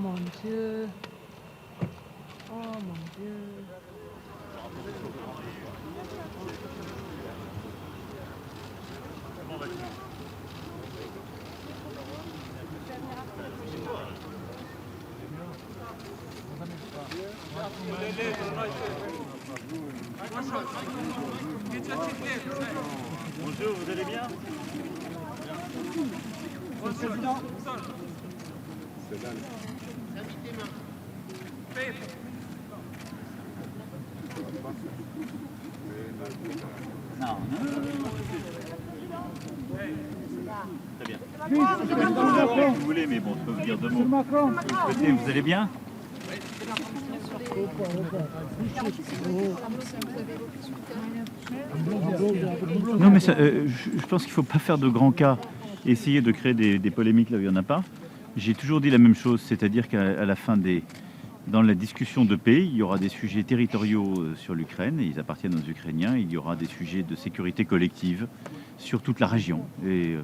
mon Dieu. Oh mon Dieu. Bonjour, vous allez bien? Monsieur le Président. Non. Très bien. Vous voulez, mais bon, je peux vous dire deux mots. Vous allez bien? Non, mais je pense qu'il ne faut pas faire de grands cas et essayer de créer des polémiques là où il n'y en a pas. J'ai toujours dit la même chose, c'est-à-dire qu'à la fin dans la discussion de paix, il y aura des sujets territoriaux sur l'Ukraine, et ils appartiennent aux Ukrainiens. Il y aura des sujets de sécurité collective sur toute la région. Et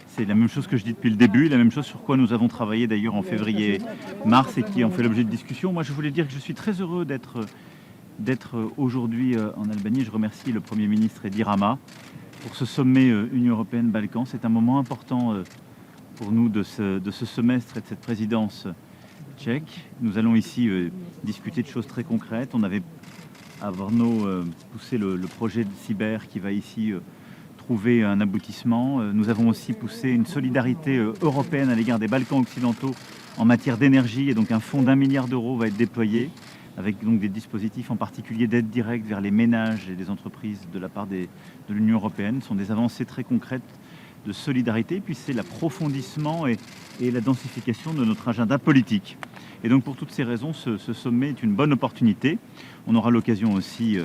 c'est la même chose que je dis depuis le début, la même chose sur quoi nous avons travaillé d'ailleurs en février-mars et qui ont fait l'objet de discussions. Moi, je voulais dire que je suis très heureux d'être aujourd'hui en Albanie. Je remercie le Premier ministre Edi Rama pour ce sommet Union Européenne-Balkans. C'est un moment important pour nous de ce semestre et de cette présidence tchèque. Nous allons ici discuter de choses très concrètes. On avait à Brno poussé le projet de cyber qui va ici trouver un aboutissement. Nous avons aussi poussé une solidarité européenne à l'égard des Balkans occidentaux en matière d'énergie, et donc un fonds d'1 milliard d'euros va être déployé avec donc des dispositifs en particulier d'aide directe vers les ménages et les entreprises de la part de l'Union européenne. Ce sont des avancées très concrètes de solidarité, puis c'est l'approfondissement et la densification de notre agenda politique. Et donc pour toutes ces raisons, ce sommet est une bonne opportunité. On aura l'occasion aussi,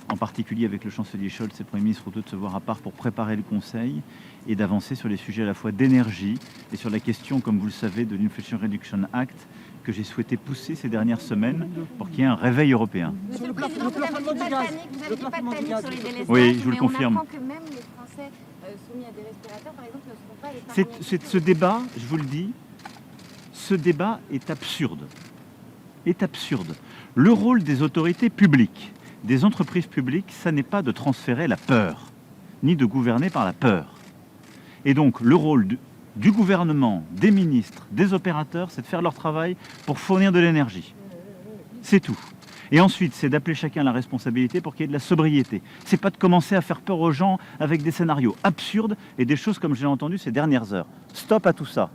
en particulier avec le chancelier Scholz et le Premier ministre Rutte, de se voir à part pour préparer le Conseil et d'avancer sur les sujets à la fois d'énergie et sur la question, comme vous le savez, de l'Inflation Reduction Act, que j'ai souhaité pousser ces dernières semaines pour qu'il y ait un réveil européen. Monsieur le Président, vous n'avez dit pas de panique sur les délais. Oui, je vous le confirme. On apprend que même les Français soumis à des respirateurs, par exemple, ne seront pas épargnés. Ce débat, je vous le dis, ce débat est absurde. Est absurde. Le rôle des autorités publiques, des entreprises publiques, ça n'est pas de transférer la peur, ni de gouverner par la peur. Et donc, le rôle du gouvernement, des ministres, des opérateurs, c'est de faire leur travail pour fournir de l'énergie. C'est tout. Et ensuite, c'est d'appeler chacun à la responsabilité pour qu'il y ait de la sobriété. C'est pas de commencer à faire peur aux gens avec des scénarios absurdes et des choses comme j'ai entendu ces dernières heures. Stop à tout ça.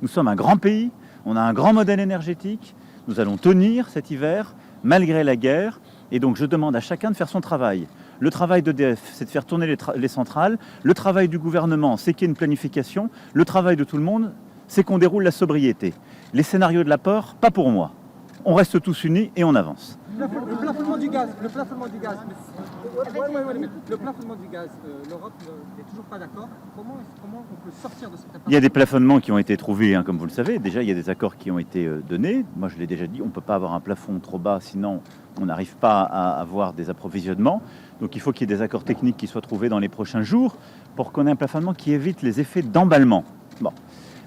Nous sommes un grand pays, on a un grand modèle énergétique, nous allons tenir cet hiver, malgré la guerre, et donc je demande à chacun de faire son travail. Le travail d'EDF, c'est de faire tourner les centrales. Le travail du gouvernement, c'est qu'il y ait une planification. Le travail de tout le monde, c'est qu'on déroule la sobriété. Les scénarios de la peur, pas pour moi. On reste tous unis et on avance. Le plafonnement du gaz, le plafonnement du gaz, l'Europe n'est toujours pas d'accord. Comment on peut sortir de cette impasse? Il y a des plafonnements qui ont été trouvés, comme vous le savez. Déjà, il y a des accords qui ont été donnés. Moi, je l'ai déjà dit, on ne peut pas avoir un plafond trop bas, sinon on n'arrive pas à avoir des approvisionnements. Donc il faut qu'il y ait des accords techniques qui soient trouvés dans les prochains jours pour qu'on ait un plafonnement qui évite les effets d'emballement. Bon.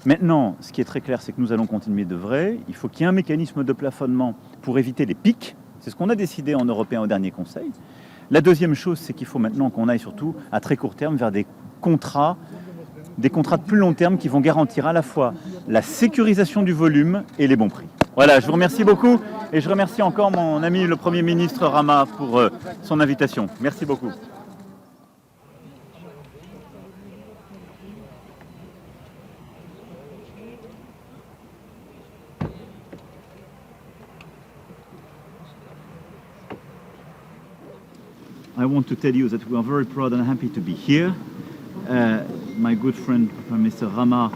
Maintenant, ce qui est très clair, c'est que nous allons continuer de vrai. Il faut qu'il y ait un mécanisme de plafonnement pour éviter les pics. C'est ce qu'on a décidé en européen au dernier Conseil. La deuxième chose, c'est qu'il faut maintenant qu'on aille surtout à très court terme vers des contrats de plus long terme qui vont garantir à la fois la sécurisation du volume et les bons prix. Voilà, je vous remercie beaucoup et je remercie encore mon ami le Premier ministre Rama pour son invitation. Merci beaucoup. I want to tell you that we are very proud and happy to be here. My good friend Mr. Rama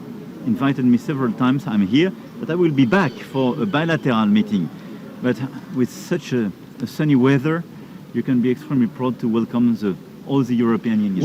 invited me several times. I'm here, but I will be back for a bilateral meeting. But with such a sunny weather, you can be extremely proud to welcome all the European Union.